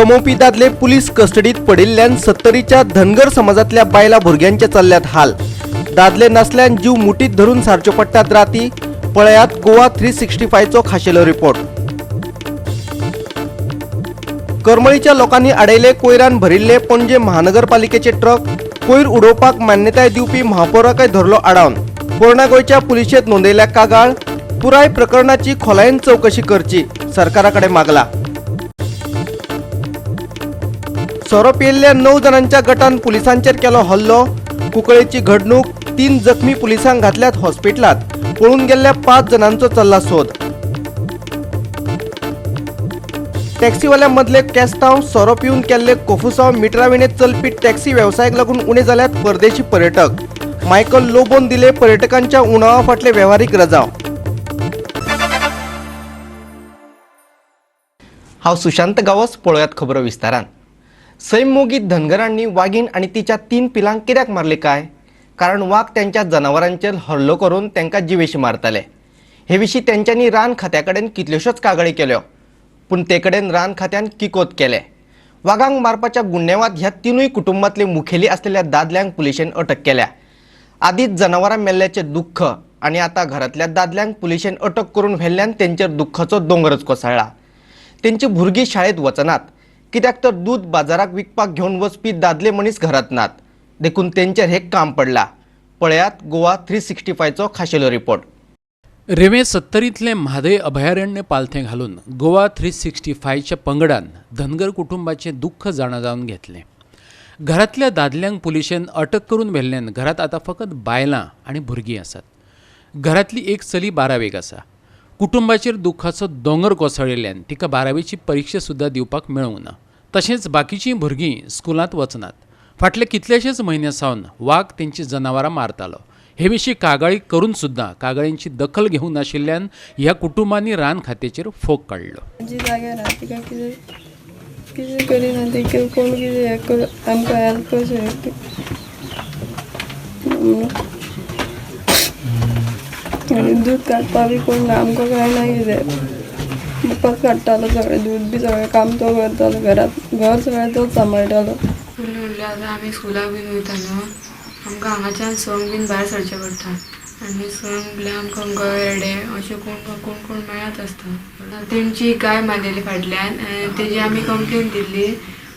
कमोपी दादले पोलीस कस्टडीत पडिल्ल्यान 70च्या धनगर समाजातल्या बायला भुरग्यांचे चल्ल्यात हाल। दादले नसल्यान जीव मुठीत धरून सारच्यो पडटात राती। पळयात गोवा 365 चो खाशेलो रिपोर्ट। करमळीच्या लोकांनी अडयले कोयरान भरिल्ले पणजे महानगरपालिकेचे ट्रक। कोयर उडोवपाक मान्यताय दिवपी महापौराकय धरलो आडावन। पूर्ण गोयच्या पुलिशेत नोंदयल्या कागाळ। पुराय प्रकरणाची खोलायेन चौकशी करची सरकाराकडे मागला। सोरोप येयल्ल्या 9 जणांच्या गटान पुलिसांचेर केलो हल्लो। कुंकळेची घडणूक 3 जखमी पुलिसांक घातल्यात हॉस्पिटलात। पळून गेल्ल्या 5 जणांचो चल्ला सोद। टॅक्सीवाल्या मदले केस्तांव सोरोप येवन केल्ले कोफुसांव मिटराविणे चलपी टॅक्सी वेवसायाक लागून उणे जाल्यात परदेशी पर्यटक। मायकल लोबोन दिले पर्यटकांच्या उणावा फाटले व्यवहारीक रजाव। हांव सुशांत गावस, पळयात खबरो विस्तारान। सैम मोगीत धनगरांनी वाघीण आणि तिच्या 3 पिलांक कित्याक मारले काय? कारण वाघ त्यांच्या जनावरांचेर हल्लो करून त्यांका जिवेशी मारताले। हे विशीं त्यांच्यांनी रान खात्याकडेन कितल्योश्योच कागाळी केल्यो, पूण ते कडेन रान खात्यान किकोत केले। वाघांक मारपाच्या गुन्यांवात ह्या 3 कुटुंबातले मुखेली असलेल्या दादल्यांक पुलिशेन अटक केल्या। आदींच जनावरां मेल्ल्याचे दुःख आणि आता घरातल्या दादल्यांक पुलिशेन अटक करून व्हेल्ल्यान तेंचेर दुःखाचो दोंगरच कोसळ्ळा। तेंची भुरगीं शाळेत वचनात, कित्याक तर दूध बाजाराक विकपाक घेवन वचपी दादले मनीस घरात नात, देखून तेंचेर हे काम पडला। पळयात गोवा 365 चो खाशेलो रिपोर्ट। रेवे 70तले म्हादय अभयारण्य पालथे घालून गोवा 365च्या पंगडान धनगर कुटुंबाचे दुःख जाणा जावन घेतले। घरातल्या दादल्यांक पुलिशेन अटक करून व्हेल्ल्यान घरात आता फकत बायलां आणि भुरगीं आसात। घरातली एक चली 12वेक आसा। कुटुंबाचेर दुःखाचो दोंगर कोसळिल्ल्यान तिका 12वेची परीक्षा सुद्धा दिवपाक मेळूंक ना। तशेंच बाकीचीं भुरगीं स्कुलांत वचनात। फाटले कितलेशेच म्हयने सावन वाघ तेंची जनावरां मारतालो। हे विशीं कागाळी करून सुद्धा कागाळींची दखल घेवंक नाशिल्ल्यान ह्या कुटुंबांनी रान खात्याचेर फोग काडलो। आणि दूध काडपा बी कोण ना, आमकां कांय ना कितें। बापाच काडटालो सगळें दूध बी, सगळें काम तो करतालो। घरात घर सगळें तोच सांबाळटालो। पयलीं म्हणल्यार आतां आमी स्कुलाक बीन वयता न्हू, आमकां हांगाच्यान संक बीन भायर सरचें पडटा। आनी संक म्हणल्यार आमकां गवेडे अशें कोण मेळत आसता। तेंची गाय मारलेली फाटल्यान, तेजी आमी कंप्लेन दिल्ली,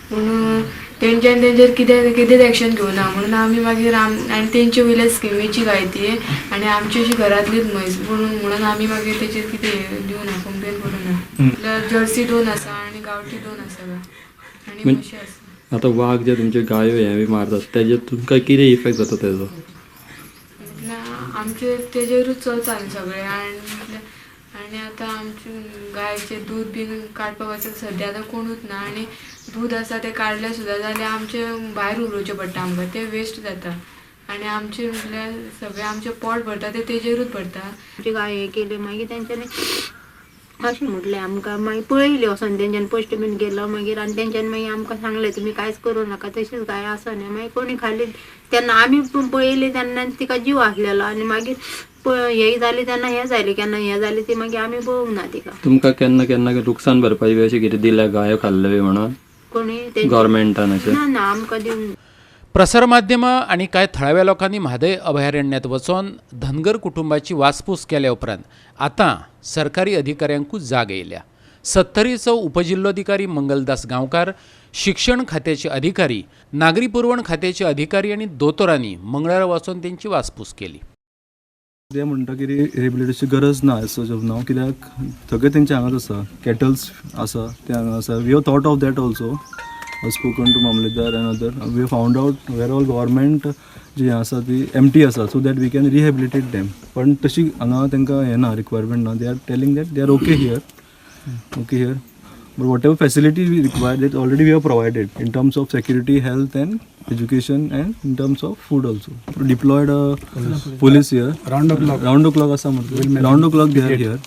पूण तेंचेर कितें एक्शन घेवना म्हणून आमी मागीर आनी तेंचे वयल्या स्किमीची गाय ती आनी आमची अशी घरांतलीच म्हैस म्हणून आमी मागीर तेचेर कितें दिवना, कंप्लेन करूना। जर्सी 2 आसा आनी गांवठी 2 आसा आनी म्हशी आसा। आता वाघ जे तुमचे गायो हे बी मारतात तेजे तुमकां कितें इफेक्ट जाता तेजो? आमचे तेजेरूच चलता न्ही सगळें। आनी आतां आमचे गायचे दूध बीन काडपाक वचत सद्या आतां कोणूच ना। आनी दूध आसा तें काडलें सुद्दां जाल्यार आमचे भायर उडोवचें पडटा, आमकां तें वेस्ट जाता। आनी आमचे म्हणल्यार सगळें आमचें पोट भरता तें तेजेरूच भरता। गाय हे केले मागीर तेंच्यांनी अशें म्हटलें आमकां, मागीर पळयली वचोन तेंच्यानी पोस्ट बीन गेलो मागीर। आनी तेंच्यांनी मागीर आमकां सांगलें तुमी कांयच करूं नाका, तशीच गाय आसा न्ही। मागीर कोणी खाली तेन्ना आमी पळयली तेन्ना तिका जीव आसलेलो। आनी मागीर हे जाली तेन्ना हें जालें, केन्ना हें जालें ती मागीर आमी पळोवंक ना तिका। तुमकां केन्ना लुकसाण भरपाई बी अशें कितें दिल्या गायो खाल्ले म्हणून कोणी गव्हर्मेंटान अशें? ना आमकां दिवंक। प्रसारमाध्यमां आणि कांय थळाव्या लोकांनी म्हादय अभयारण्यांत वचोन धनगर कुटुंबाची वासपूस केल्या उपरांत आता सरकारी अधिकाऱ्यांकूच जाग येयल्या। 70चो उपजिल्लोधिकारी मंगलदास गांवकार, शिक्षण खात्याचे अधिकारी, नागरी पुरवण खात्याचे अधिकारी आणि दोतोरांनी मंगळारा वचोन तेंची वासपूस केली। ते म्हणटा की रिहेबिलिटेशनची गरज ना एज सच ऑफ नाव, कित्याक सगळें तेंचे हांगाच आसा। कॅटल्स आसा ते हांगा आसा। We have thought of that also, spoken to mamledar and other. We have found out where all government जी आसा ती एम्प्टी आसा, so that we can rehabilitate them. पण तशी हांगा तांकां हें ना, रिक्वायरमेंट ना। They are telling that they are okay here, but whatever facility we require that already we have provided in terms of security, health and education, and in terms of food also. Deployed police here round the clock asa matlab round the clock they are here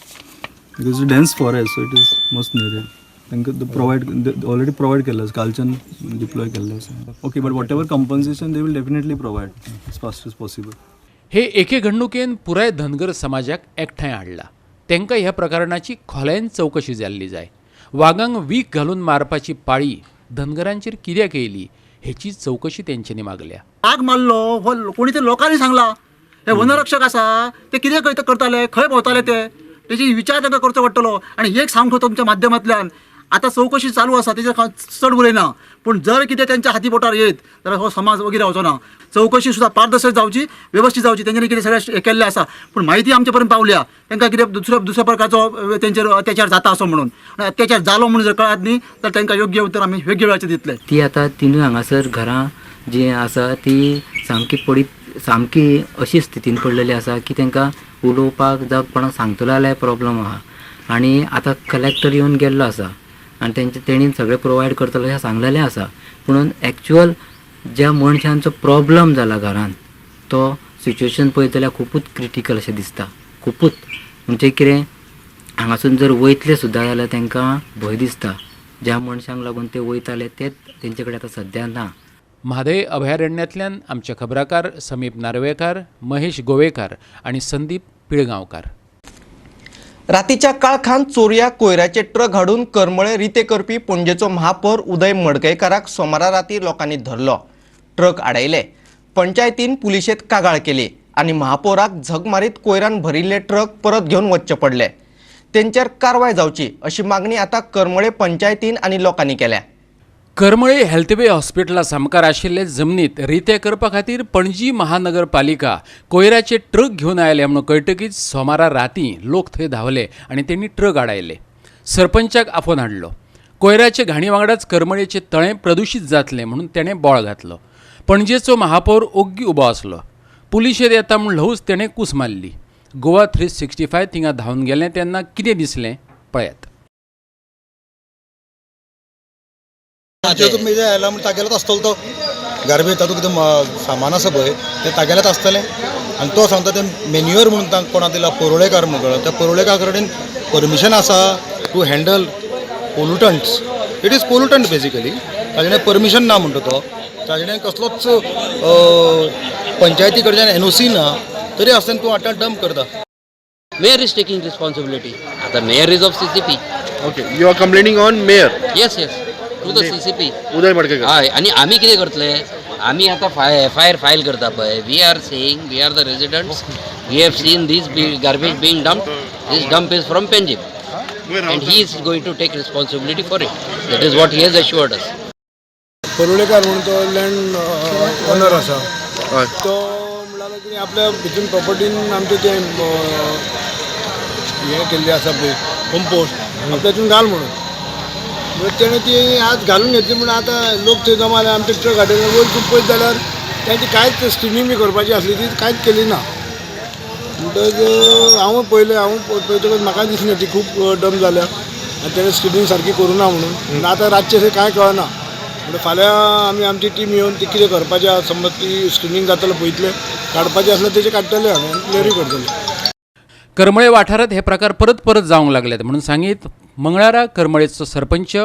because it's a dense forest, so it is most needed. They already provide kellas, kalchan deploy kellas. Okay, but whatever compensation they will definitely provide as fast as possible. हे एके घडणुकेन पुराय धनगर समाजाक एकठांय हाडला। तांकां ह्या प्रकरणाची खोलायेन चौकशी जाल्ली जाय। वागांक वीख घालून मारपाची पाळी धनगरांचेर कित्याक येयली हेची चौकशी तेंच्यांनी मागल्या. आग मारलो हो कोणी तरी लोकांनी सांगला. हे वनरक्षक आसा ते कितें करताले, खंय भोंवताले तेची विचार तांकां करचो पडटलो. आनी एक सांगतो तुमच्या माध्यमांतल्यान, आतां चौकशी चालू आसा तेजेर चड उलयना, पूण जर कितें तेंच्या हाती बोटार येत जाल्यार हो समाज वगैरे रावचो ना. चौकशी सुद्दां पारदर्शक जावची, व्यवस्थीत जावची. तेंच्यांनी कितें सगळें हे केल्लें आसा, पूण म्हायती आमचे पर्यंत पावल्या तांकां कितें दुसऱ्या प्रकारचो तेंचेर अत्याचार जाता असो म्हणून. अत्याचार जालो म्हणून जर कळत न्ही तर तांकां योग्य उत्तर आमी योग्य वेळाचेर दितले. ती आतां तिनूय हांगासर घरां जी आसा ती सामकी अशी स्थितीन पडलेली आसा की तांकां उलोवपाक जावं कोणाक सांगतलो जाल्यार प्रॉब्लम आहा. आनी आतां कलेक्टर येवन गेल्लो आसा आनी तेणी सगळें प्रोवायड करतलो अशें सांगलेलें आसा. पूण एक्चुअल ज्या मनशांचो प्रॉब्लम जाला घरान तो सिच्युएशन पळयत जाल्यार खूबच क्रिटिकल अशें दिसता. खूबच म्हणजे कितें हांगासून जर वयतले सुद्दां जाल्यार तांकां भंय दिसता. ज्या मनशांक लागून ते वयताले तेच तेंचे कडेन आतां सद्या ना. म्हादय अभयारण्यातल्यान आमचे खबराकार समीप नार्वेकार, महेश गोवेकार आणि संदीप पिळगांवकार. रातीच्या काळखान चोरया कोयराचे ट्रक हाडून करमळे रिते करपी पणजेचो महापौर उदय मडकयकाराक सोमारा राती लोकांनी धरलो. ट्रक आडयले, पंचायतीन पुलिशेत कागाळ केली आणि महापौराक झग मारीत कोयरान भरिल्ले ट्रक परत घेवन वचचे पडले. तेंचेर कारवाय जावची अशी मागणी आता करमळे पंचायतीन आणि लोकांनी केल्या. करमळे हेल्थवे हॉस्पिटला सामकार आशिल्ले जमनीत रिते करपा खातीर पणजी महानगरपालिका कोयराचे ट्रक घेवन आयले म्हणून कळटकीच सोमारा रातीं लोक थंय धांवले आनी तेणी ट्रक आडायले. सरपंचाक आफोन हाडलो. कोयराचे घाणी वांगडाच करमळेचे तळें प्रदुशीत जातलें म्हणून तेणें बोळ घातलो. पणजेचो महापौर ओग्गी उबो आसलो. पुलिशेर येता म्हूण ल्हवूच तेणें कूस मारली. गोवा 365 थिंगा धांवन गेलें तेन्ना कितें दिसलें पळयात. तुमी जे आयला म्हण तागेलोच आसतलो तो गार्बेज तातूंत कितें सामान आसा पळय तें तागेलेच आसतलें. आनी तो सांगता तें मेन्युअर म्हणून तांकां कोणा दिला परोळेकार म्हणून. त्या परोळेकार कडेन परमिशन आसा to handle pollutants. It is pollutant basically. ताजे कडेन परमिशन ना म्हणटा तो. ताजे कडेन कसलोच पंचायती कडच्यान NOC ना, तरी आसतना तूं आतां डंप करता. Mayor is taking responsibility. The mayor is of CCP. Okay, you are complaining on mayor. Yes. To the CCP. उदय मडकयकर. हय आणि आम्ही कितें करतले, आम्ही आता FIR फायल करता पळय. We are saying we are the residents. We have seen these garbage being dumped. This dump is from Panjim. And he is going to take responsibility for it. That is what he has assured us. परोळेकार म्हणून तो land owner आसा. तो म्हणालो की आपल्या भितून प्रॉपर्टीन आमचे ते हे केल्ले आसा पळय कंपोस्ट तातूंत घाल म्हणून. तेणें ती आज घालून घेतली म्हणून आतां लोक थंय जमा जाले. आमचे ट्रक हाडून वयर तूं पळयत जाल्यार तेंची कांयच स्टिमींग बी करपाची आसली ती कांयच केली ना. म्हणटच हांव पळयतकच म्हाका दिसना ती खूब डम जाल्या आनी तेणें स्टिमींग सारकी करूना म्हणून. आतां रातचें अशें कांय कळना. म्हणजे फाल्यां आमी आमची टीम येवन ती कितें करपाचें आसा. समज ती स्टिमींग जातलो पळयतले काडपाचें आसल्यार तेजें काडटले आमी आनी क्लियरूय करतले. करमळे वाठारात हे प्रकार परत जावंक लागलेत म्हणून सांगीत मंगळारा करमळेचो सरपंच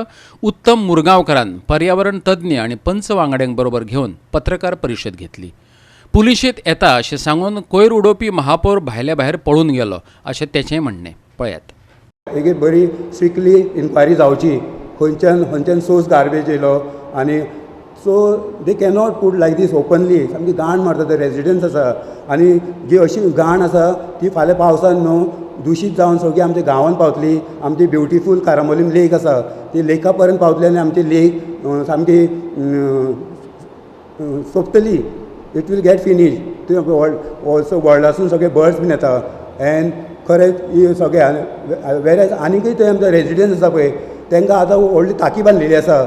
उत्तम मुरगांवकारान पर्यावरण तज्ञ आणि पंच वांगड्यांक बरोबर घेवन पत्रकार परिशद घेतली. पुलिशेत येता अशें सांगून कोयर उडोवपी महापौर भायल्या भायर पळून गेलो अशें तेचें म्हणणें. पळयात. एक बरी स्ट्रिक्टली इन्क्वायरी जावची खंयच्यान सोर्स गार्बेज येयलो. आनी so they cannot put like these openly. सामकी घाण मारता ते रेजिडेंट्स आसा. आनी जी अशी घाण आसा ती फाल्यां पावसान न्हू दूशीत जावन सगळी आमच्या गांवांत पावतली. आमची ब्युटिफूल कारामोलीम लेक आसा ती लेका पर्यंत पावतली आनी आमची लेक सामकी सोंपतली. It will get finish. Also वर्ल्डासून सगळे बर्ड्स बीन येता. एन्ड खरें सगळे वेरेज आनीकय ते आमचे रेजिडेंट्स आसा पळय तांकां आतां व्हडली टाकी बांदलेली आसा.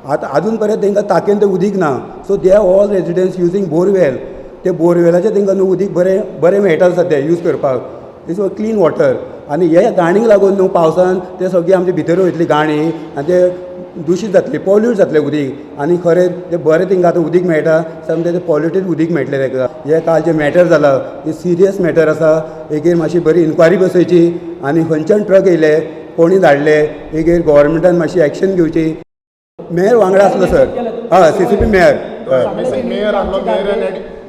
आतां आजून पर्यंत तांकां टाकयेन तें उदीक ना. So they are all residents using borewell. ते बोरवेलाचे तांकां न्हू उदीक बरें मेळटा सद्या यूज करपाक. It's clean water. आनी हे गाणीक लागून न्हू पावसान ते सगळी आमचे भितर वयतली गाणी आनी ते दूशीत जातले पॉल्यूट जातले उदीक. आनी खरें ते बरें तांकां आतां उदीक मेळटा सामकें ते पॉल्युटेड उदीक मेळटलें ताका. हे काल जे मॅटर जाला ते सिरियस मॅटर आसा. एकेर मातशी बरी इन्क्वायरी बसयची आनी खंयच्यान ट्रक येयले कोणी धाडले एकेर गव्हर्मेंटान मातशी एक्शन घेवची. मेयर वांगडा आसलो सर. हय CCP मेयर.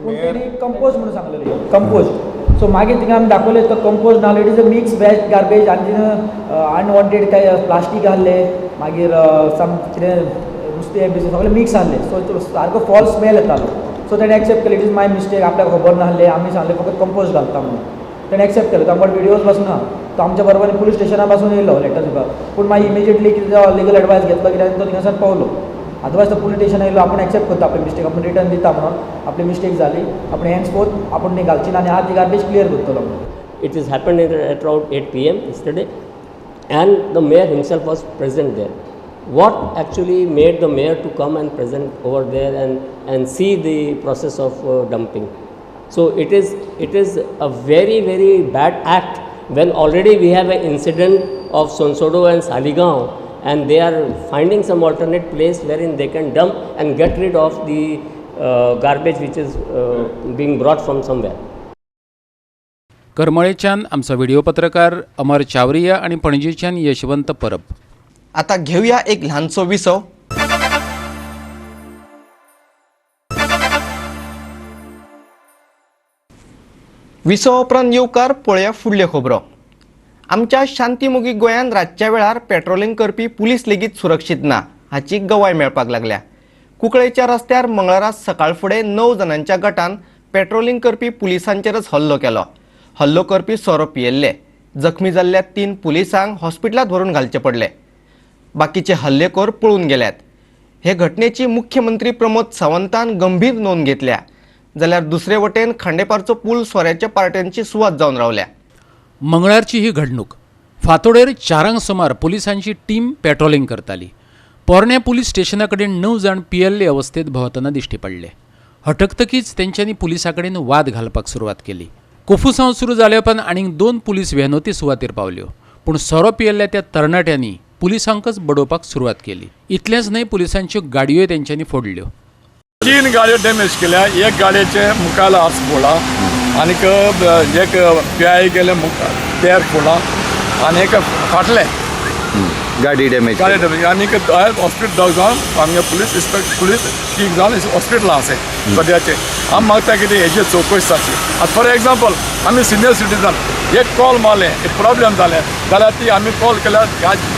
मेयर कंपोस्ट म्हणून सांगलेली कंपोस्ट सो मागीर थिंगा आमी दाखयलें तो कंपोस्ट नालो it is a mix waste garbage आनी अनवॉन्टेड काय प्लास्टीक आहले मागीर सम कितें नुस्तें बी सगळें मिक्स आहलें सो सारको फॉल स्मेल येतालो सो ताणें एक्सेप्ट केलें इट इज माय मिस्टेक आपल्याक खबर नासलें आमी सांगलें फकत कंपोस्ट घालता म्हणून ताणें एक्सेप्ट केलो तांबड विडियोज पासून तो आमच्या बरोबर पुलीस स्टेशना पासून येयलो लेटर दिवपाक पूण मागीर इमिजिएटली कितें लिगल एडवायस घेतलो कित्याक तो थिंगासान पावलो अदरवायज तो पुलीस स्टेशन येयलो आपण एक्सेप्ट करता आपली मिस्टेक आपण रिटर्न दिता म्हणून आपली मिस्टेक जाली आपण हँड्सफोर्थ आपण न्ही घालची ना आनी आज ती गार्बेज क्लियर करतलो म्हणून it is happened at around 8 p.m. yesterday and the mayor himself was present there. What actually made the mayor to come and present over there and see the process of dumping? So it is a very, very bad act when already we have an incident of Sonsodo and Saligaon and they are finding some alternate place wherein they can dump and get rid of the garbage which is being brought from somewhere. करमळेच्यान आमचो video पत्रकार अमर चावरिया आणि पणजेच्यान यशवंत परब. आता घेऊया एक ल्हानसो विसव. विसव उपरांत येवकार पळया फुडल्यो खबरो. आमच्या शांतीमोगी गोंयांत रातच्या वेळार पेट्रोलिंग करपी पुलीस लेगीत सुरक्षीत ना हाची गवाय मेळपाक लागल्या. कुंकळेच्या रस्त्यार मंगळारा सकाळ फुडें 9 जणांच्या गटान पेट्रोलिंग करपी पुलिसांचेरच हल्लो केलो. हल्लो करपी सोरो पियेल्ले. जखमी जाल्ल्या 3 पुलिसांक हॉस्पिटलांत व्हरून घालचे पडले. बाकीचे हल्लेखोर पळून गेल्यात. हे घटनेची मुख्यमंत्री प्रमोद सावंतान गंभीर नोंद घेतल्या. जाल्यार दुसरे वटेन खांडेपारचो पूल सोऱ्याच्या पार्ट्यांची सुवात जावन रावल्या. मंगळारची ही घडणूक. फातोडेर 4 सुमार पुलिसांची टीम पेट्रोलिंग करताली. पोरण्या पुलीस स्टेशना कडेन 9 जाण पियेल्ले अवस्थेत भोंवतना दिश्टी पडले. हटकतकीच तेंच्यांनी पुलिसा कडेन वाद घालपाक सुरवात केली. कोफुसांव सुरू जाले उपरांत आनीक 2 पुलीस व्हॅनोती सुवातेर पावल्यो. पूण सोरो पियेल्ल्या त्या तरणाट्यांनी पुलिसांकच बडोवपाक सुरवात केली. इतलेंच न्हय पुलिसांच्यो गाडयोय तेंच्यांनी फोडल्यो. 3 गाडयो डॅमेज केल्या. एक गाडयेचे मुखाला हात फोडला आनीक एक पियाय गेले पेर फोडला आनी एक फाटले गाडी डॅमेज आनीक हॉस्पिटल दोग जावन आमगे पुलीस ठीक जावन हॉस्पिटलां आसाय सद्याचे. आमी मागता कितें हेजी चवकशी जावची. आतां फॉर एग्जाम्पल आमी सिनियर सिटीजन एक कॉल मारलें एक प्रॉब्लेम जालें जाल्यार ती आमी कॉल केल्यार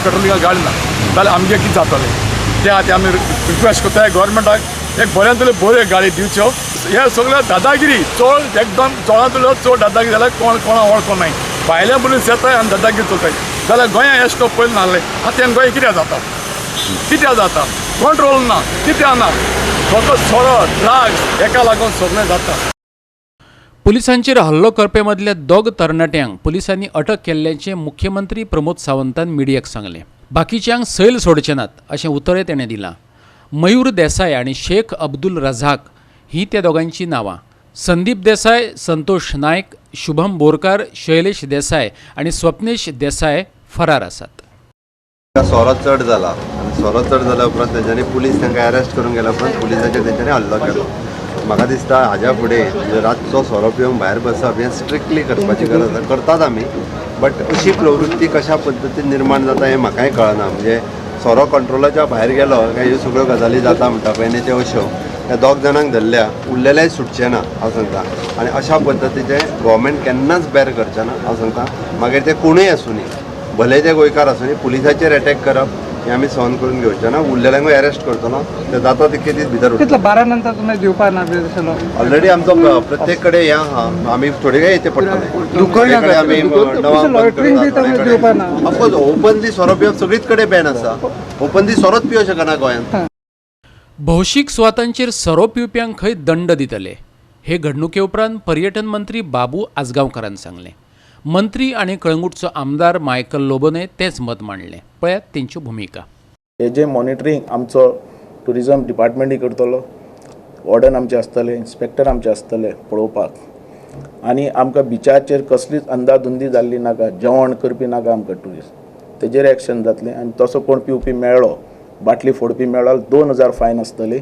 पेट्रोलिंगाक गाडी ना जाल्यार आमगे कितें जातलें ते खातीर आमी रिक्वेस्ट करताय गव्हर्मेंटाक एक बऱ्यांतल्यो बऱ्यो गाडी दिवच्यो. हे सगळ्यो दादागिरी चड एकदम चडांतल्यो चड दादागिरी जाल्यार कोणा वळखूंक नाय. भायले पुलीस येताय आनी दादागिरी चलताय जाल्यार गोंया एश तो पयलीं नासलें. आतां गोंय कित्याक जाता कंट्रोल ना कित्याक ना फकत सोरो ड्रग्स हेका लागून सगळें जाता. पुलिसांचेर हल्लो करपे मदल्या 2 तरणाट्यांक पुलिसांनी अटक केल्ल्याचें मुख्यमंत्री प्रमोद सावंतान मिडियाक सांगलें. बाकीच्यांक सैल सोडचे नात अशें उतरें तेणें दिलां. मयूर देसाय आनी शेख अब्दुल रझाक ही त्या दोगांची नांवां. संदीप देसाय, संतोष नायक, शुभम बोरकार, शैलेश देसाय आनी स्वप्नेश देसाय फरार आसात. सोरो चड जाला आनी सोरो चड जाल्या उपरांत तेंच्यांनी पुलीस तांकां अरेस्ट करून गेल्या उपरांत पुलिसांचेर तेंच्यांनी हल्लो केलो. म्हाका दिसता हाज्या फुडें रातचो सोरो पिवून भायर बसप हें स्ट्रिक्टली करपाची गरज आसा. करतात आमी बट अशी प्रवृत्ती कशा पद्दतीन निर्माण जाता हें म्हाकाय कळना. म्हणजे सोरो कंट्रोलाच्या भायर गेलो काय ह्यो सगळ्यो गजाली जाता म्हणटा पळय त्यो अश्यो. ह्या 2 जाणांक धरल्या उरलेलेय सुटचे ना हांव सांगता. आनी अशा पद्दतीचे गोवोरमेंट केन्नाच बेर करचें ना हांव सांगता. मागीर ते कोणूय आसूं न्ही भले ते गोंयकार आसूं न्ही पुलिसाचेर अटॅक करप हें आमी सहन करून घेवचें ना. उरलेल्यांकूय अरेस्ट करतलो ते जाता तितके दीस भितर 12 नंतर तुमी दिवपा ना ऑलरेडी आमचो प्रत्येक कडेन हें आहा. आमी थोडे काय येते पडटले आमी ऑफकोर्स ओपनली सोरो पिवप सगळीच कडेन बॅन आसा. ओपनली सोरोच पिवं शकना गोंयांत. भौशीक सुवातांचेर सोरो पिवप्यांक खंय दंड दितले हे घडणुके उपरांत पर्यटन मंत्री बाबू आजगांवकारान सांगलें. मंत्री आनी कळंगूटचो आमदार मायकल लोबोने तेच मत मांडलें. पळयात तेंची भुमिका. हेजें मॉनिटरींग आमचो टुरिजम डिपार्टमेंटूय करतलो. वॉर्डन आमचे आसतले, इन्स्पेक्टर आमचे आसतले पळोवपाक. आनी आमकां बिचाचेर कसलीच अंदाधुंदी जाल्ली नाका. जेवण करपी नाका आमकां ट्युरिस्ट. तेजेर एक्शन जातलें आनी तसो कोण पिवपी मेळ्ळो बाटली फोडपी मेळ्ळो 2000 फायन आसतली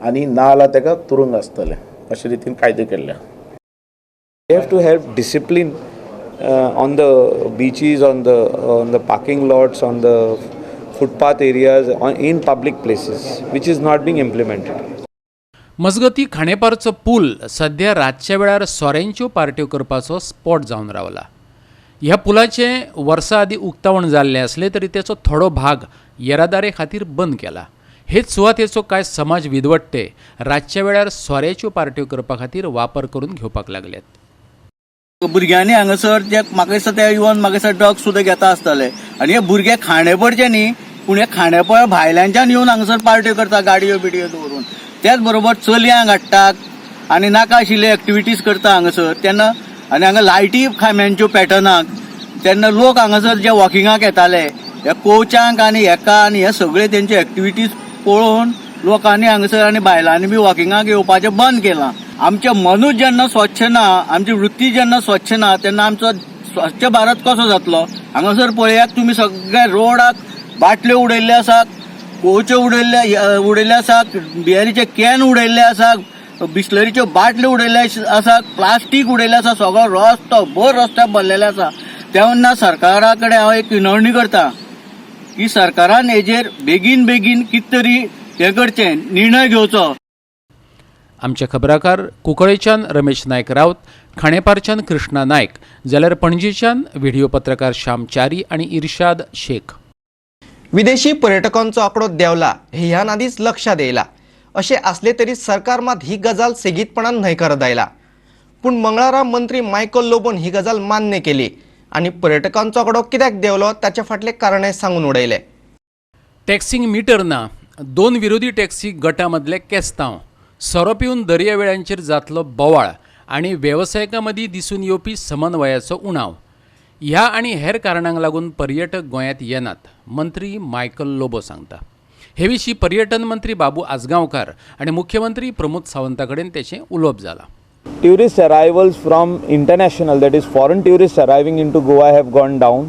आनी ना जाल्यार ताका तुरूंग आसतलें. अशे रितीन कायदे केल्ले. We have to have discipline on the beaches, on the parking lots, on the footpath areas, in public places, which is not being implemented. मजगती खाणेपारचो पूल सध्या रातच्या वेळार सोऱ्यांच्यो पार्ट्यो करपाचो स्पॉट जावन रावला. ह्या पुलाचे वर्सां आदीं उक्तावण जाल्ले असले तरी त्याचो थोडो भाग येरादारे खातीर बंद केला. हेच सुवातेचो कांय समाज विदवट्टे रातच्या वेळार सोऱ्याच्यो पार्ट्यो करपा खातीर वापर करून घेवपाक लागल्यात. भुरग्यांनी हांगासर जे म्हाका दिसता ते इवन म्हाका दिसता ड्रग्स सुद्दां घेता आसतले आनी हे भुरगे खांडेपडचे न्ही पूण हे खांडेपळ भायल्यांच्यान येवन हांगासर पार्ट्यो करता गाडयो बिडयो दवरून. त्याच बरोबर चलयांक हाडटात आनी नाका आशिल्ले एक्टिविटीज करता हांगासर तेन्ना आनी हांगा लायटी खांब्यांच्यो पॅटर्नाक तेन्ना लोक हांगासर जे वॉकिंगाक येताले हे कोचांक आनी हेका आनी हे सगळे तेंचे एक्टिविटीज पळोवन लोकांनी हांगासर आनी बायलांनी बी वॉकिंगाक येवपाचें बंद केलां. आमचें मनूच जेन्ना स्वच्छ ना, आमची वृत्ती जेन्ना स्वच्छ ना तेन्ना आमचो स्वच्छ भारत कसो जातलो. हांगासर पळयात तुमी सगळे रोडाक बाटल्यो उडयल्ले आसात, कोच्यो उडयल्ले आसात, बियरीचे कॅन उडयल्ले आसात, बिस्लरीच्यो बाटल्यो उडयल्ले आसात, प्लास्टीक उडयल्लें आसा, सगळो रस्तो भर रस्त्यार भरलेले आसा. तेन्ना सरकारा कडेन हांव एक विनवणी करता की सरकारान हेजेर बेगीन कितें तरी हे करचें, निर्णय घेवचो. आमचे खबराकार कुंकळेच्यान रमेश नायक रावत, खाणेपारच्यान कृष्णा नायक, जाल्यार पणजेच्यान व्हिडिओ पत्रकार श्याम च्यारी आनी इर्शाद शेख. विदेशी पर्यटकांचो आंकडो देंवला हे ह्या आदींच लक्षात येयला. अशें असले तरी सरकार मात ही गजाल सेगीतपणान न्हयकारत आयला. पूण मंगळारा मंत्री मायकल लोबोन ही गजाल मान्य केली आनी पर्यटकांचो आंकडो कित्याक देंवलो ताचे फाटले कारणे सांगून उडयले. टॅक्सींक मिटर ना, 2 विरोधी टॅक्सी गटां मदले केस्तांव, सोरो पिवन दर्यावेळांचेर जातलो बोवाळ आनी वेवसायिकां मदीं दिसून येवपी समन्वयाचो उणाव ह्या आनी हेर कारणांक लागून पर्यटक गोंयांत येनात, मंत्री मायकल लोबो सांगता. हे विशीं पर्यटन मंत्री बाबू आजगांवकार आनी मुख्यमंत्री प्रमोद सावंता कडेन तेचें उलोवप जालां. Tourist arrivals from international, that is foreign tourists arriving into Goa, have gone down.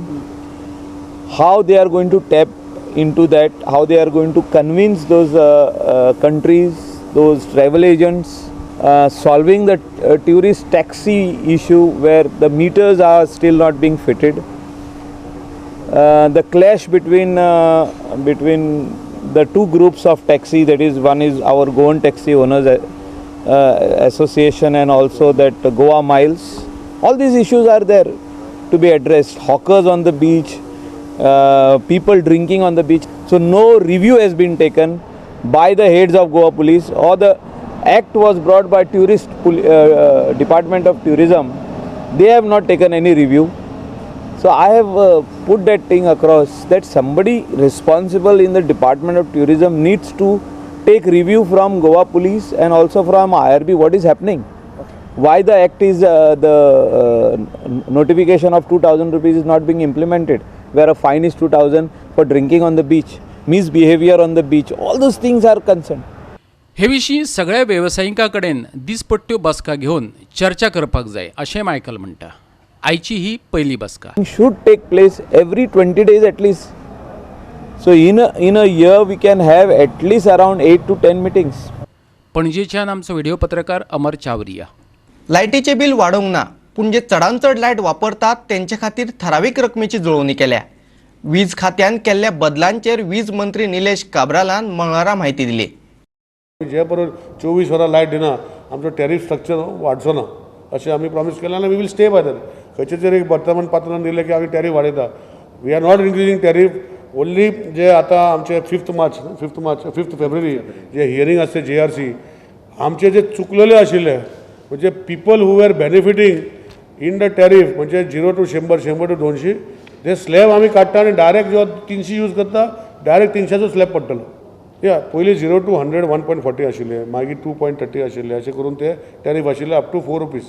How they are going to tap into that, how they are going to convince those countries, those travel agents, solving the tourist taxi issue where the meters are still not being fitted. The clash between the two groups of taxi, that is one is our Goan Taxi Owners Association and also that Goa Miles. All these issues are there to be addressed. Hawkers on the beach, people drinking on the beach. So no review has been taken by the heads of Goa Police, or the act was brought by Department of Tourism. They have not taken any review. So I have put that thing across that somebody responsible in the Department of Tourism needs to take review from Goa Police and also from IRB what is happening. Why the act is notification of 2,000 rupees is not being implemented, where a fine is 2,000 for drinking on the beach, misbehavior on the beach, all those things are concerned. हे विशीं सगळ्या वेवसायिकां कडेन दिसपट्ट्यो बसका घेवन चर्चा करपाक जाय अशें मायकल म्हणटा. आयची ही पहिली बसका. Should take place every 20 days at least. So in a year we can have at least around 8 to 10 meetings. पणजेच्यान आमचो व्हिडिओ पत्रकार अमर चावरिया. लायटीचे बिल वाडोवंक ना, पूण जे चडांत चड लायट वापरतात तेंचे खातीर ठरावीक रकमेची जुळवणी केल्या. वीज खात्यान केल्ल्या बदलांचेर वीज मंत्री निलेश काब्रालान मंगळारा म्हायती दिली. जे बरोबर 24 वरां लायट दिना आमचो टॅरीफ स्ट्रक्चर वाडचो ना अशें आमी प्रॉमीस केलें आनी we will stay by that. खंयचे तरी एक वर्तमानपत्रान दिलें की आमी टॅरीफ वाडयता. We are not increasing tariff. Only जे आतां आमचे 5th फेब्रुवारी जे हियरींग आसता JRC, आमचे जे चुकलेले आशिल्ले म्हणजे people who are benefiting in the tariff म्हणजे 0 to 100, 100 to 200 ते स्लॅब आमी काडटा आनी डायरेक्ट जो 300 यूज करता डायरेक्ट 300चो स्लॅब पडटलो. या पयलीं 0 to 100 1.40 आशिल्ले, मागीर 2.30 आशिल्ले, अशें करून ते टॅरीफ आशिल्ले up to 4 rupees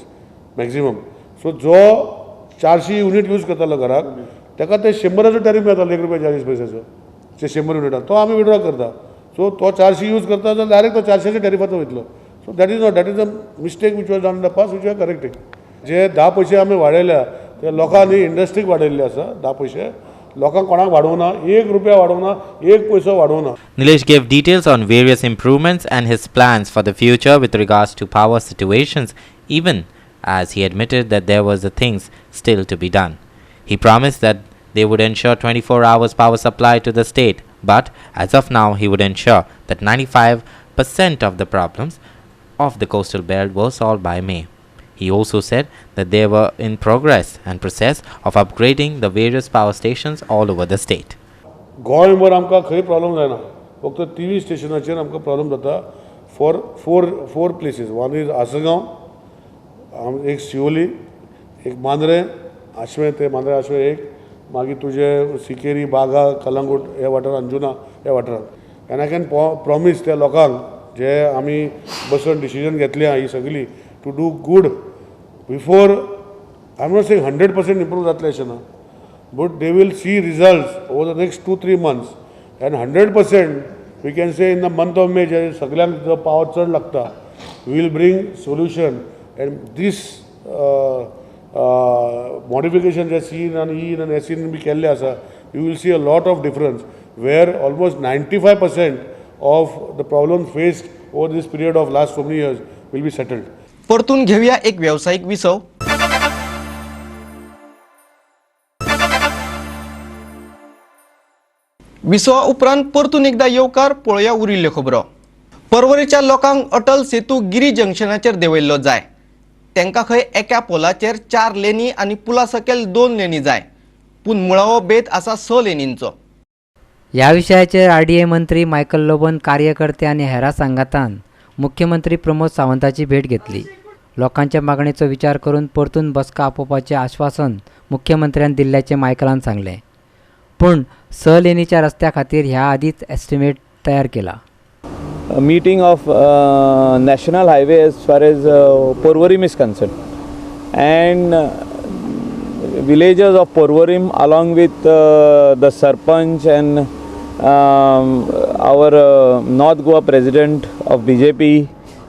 maximum. So जो 400 युनिट यूज करतालो घराक ताका ते 100चो टॅरीफ मेळटालो ₹1.40 जे 100 युनिटान तो आमी विड्रॉ करता. सो तो 400 यूज करता जाल्यार डायरेक्ट तो 400च्या टॅरिफाचो वयतलो. So that is a mistake which was done in the past which we are correcting. जे 10 पैसे आमी वाडयल्या ते लोकांनी इंडस्ट्रीक वाडयल्ले आसा 10 पैसे. लोकांक कोणाक वाडोवना, ₹1 वाडोवना, 1 पैसो वाडोवना. Nilesh gave details on various improvements and his plans for the future with regards to power situations, even as he admitted that there was the things still to be done. He promised that they would ensure 24 hours power supply to the state, but as of now he would ensure that 95% of the problems of the coastal belt were solved by May. He also said that they were in progress and process of upgrading the various power stations all over the state. गोंयभर आमकां खंय problem जायना फक्त 23 स्टेशनाचेर आमकां problem जाता for four places. One is Assagao, एक शिवोली, एक मांद्रे आशवे, ते मांद्रे आशवे एक, मागीर तुजे सिकेरी, बागा, कलंगूट हे वाठार, अंजुना हे वाठारांत. एंड आय कॅन प्रॉमीस त्या लोकांक जे आमी बसून डिसिजन घेतल्या ही सगळी to do good before. I am not saying 100% improve जातलें अशें ना, but they will see results over the next 2-3 months, and 100% we can say in the month of May जे सगळ्यांक जो पावर चड लागता we will bring solution. And this modification जे seen and E and S B केल्ले आसा, you will see a lot of difference where almost 95% of the problems faced over this period of last so many years will be settled. परतून घेऊया एक व्यावसायिक विसव. विसवा उपरांत परतून एकदा येवकार पळोवया उरिल्ल्यो खबरो. परवरीच्या लोकांक अटल सेतू गिरी जंक्शनाचेर देंवयल्लो जाय. तांकां खंय एका पोलाचेर 4 लेनी आनी पुला सकयल 2 लेनी जाय, पूण मुळावो बेत आसा 6 लेनींचो. ह्या विशयाचेर RDA मंत्री मायकल लोबन, कार्यकर्ते आनी हेरां सांगातान मुख्यमंत्री प्रमोद सावंताची भेट घेतली. लोकांच्या मागणेचो विचार करून परतून बसका आपोवपाचें आश्वासन मुख्यमंत्र्यान दिल्ल्याचें मायकलान सांगलें. पूण 6 लेनीच्या रस्त्या खातीर ह्या आदींच एस्टिमेट तयार केला. Meeting of national highway as far as Porvorim is concerned, and villagers of Porvorim along with the Sarpanch and our North Goa president of BJP,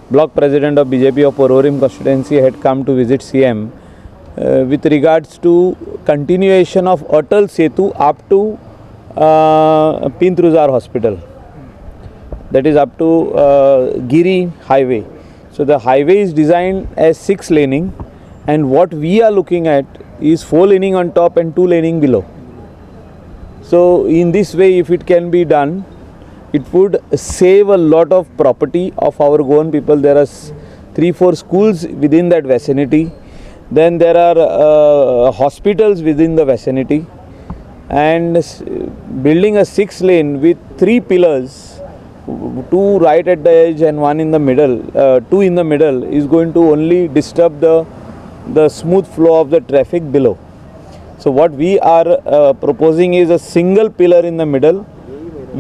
block president of BJP of Porvorim constituency had come to visit CM with regards to continuation of Atal Setu up to Pintruzar hospital, that is up to Giri highway. So the highway is designed as 6 laning, and what we are looking at is 4 laning on top and 2 laning below. So in this way, if it can be done, it would save a lot of property of our Goan people. There are 3-4 schools within that vicinity. Then there are hospitals within the vicinity, and building a 6 lane with 3 pillars, 2 right at the edge and 1 in the middle, 2 in the middle, is going to only disturb the smooth flow of the traffic below. So what we are proposing is a single pillar in the middle,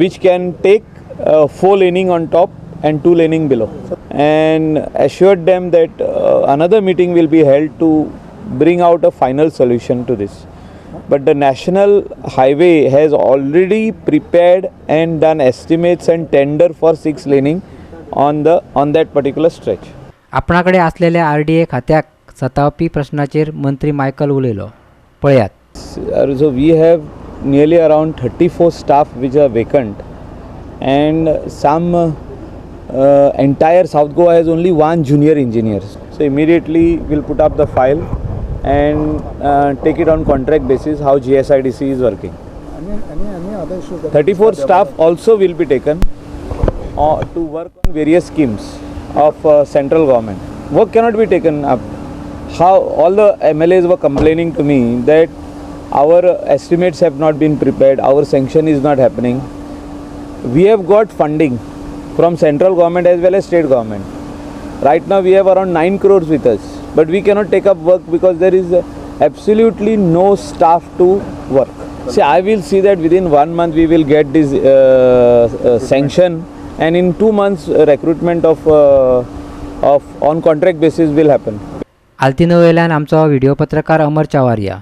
which can take 4 laning on top and 2 laning below, and assured them that another meeting will be held to bring out a final solution to this. But the national highway has already prepared and done estimates and tender for 6 laning on that particular stretch. आपणाकडे असलेल्या RDA खात्याक सतावपी प्रश्नाचेर मंत्री Michael उलयलो. पळयात. So we have nearly around 34 staff which are vacant, and some entire South Goa has only 1 junior engineer. So immediately we'll put up the file and take it on contract basis how GSIDC is working. 34 staff also will be taken to work on various schemes of central government. Work cannot be taken up. How all the MLAs were complaining to me that our estimates have not been prepared, our sanction is not happening. We have got funding from central government as well as state government. Right now we have around 9 crores with us, but we cannot take up work because there is absolutely no staff to work. See, I will see that within 1 month we will get this sanction, and in 2 months recruitment of on contract basis will happen. आल्तिनो वयल्यान आमचो video पत्रकार अमर चावारिया.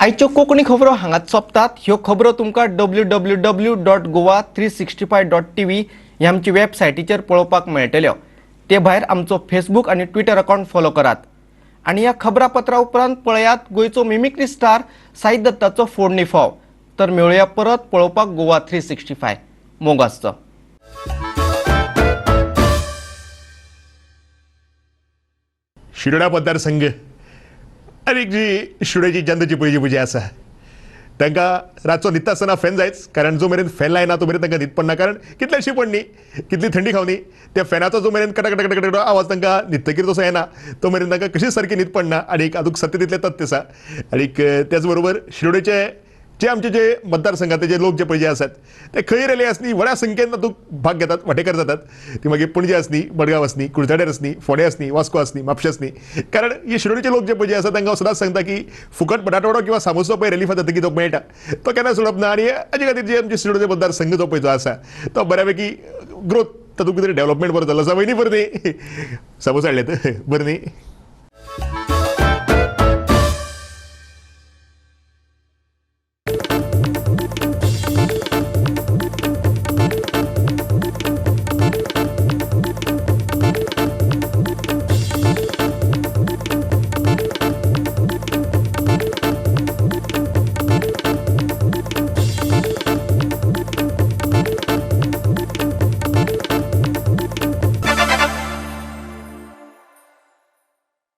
आयच्यो कोंकणी खबरो हांगाच सोंपतात. ह्यो खबरो तुमकां www.goa365.tv ह्या आमची वेबसायटीचेर पळोवपाक मेळटल्यो. ते भायर आमचो फेसबूक आनी ट्विटर अकाउंट फॉलो करात. आनी ह्या खबरापत्रा उपरांत पळयात गोंयचो मिमिक्री स्टार साई दत्ताचो फोडणी फाव. तर मेळुया परत पळोवपाक गोवा 365. मोग आसचो. शिरोडा मतदारसंघ आनी जी शिरोड्याची जनतेची पयली पुजा आसा तांकां रातचो न्हिदता आसतना फॅन जायच, कारण जो मेरेन फॅन लायना तो मेरेन तांकां न्हीद पडना, कारण कितलेशी पडनी, कितली थंडी खावनी, त्या फॅनाचो जो मेरेन कटकटकटकट आवाज तांकां न्हिदतकीर तसो येना तो मेरेन तांकां कशीच सारकी न्हीद पडना. आनी हातूंक सत्य तितलें तथ्य आसा. आनी त्याच बरोबर शिरोडेचे जे आमचे जे मतदारसंघातले जे लोक जे पळय जे आसात ते खंय रॅली आसनी व्हड्या संख्येन तातूंत भाग घेतात, वांटेकार जातात. ती मागीर पणजे आसनी, मडगांव आसनी, कुडचड्यार आसनी, फोंडे आसनी, वास्को आसनी, म्हापशें आसनी, कारण हे शिरोडेचे लोक जे पळय जे आसात तांकां हांव सदांच सांगता की फुकट बटाटवडो किंवा सामोसो पळय रॅली फाटतकीर तो मेळटा तो केन्ना सोडप ना. आनी हाजे खातीर जे आमचे शिरोडेचे मतदारसंघ जो पळय जो आसा तो बऱ्यापैकी ग्रोथ तातूंत कितें डेव्हलपमेंट बरो जाल्लो आसा. वयनी बरें न्ही सामोसा हाडलेत बरें न्ही.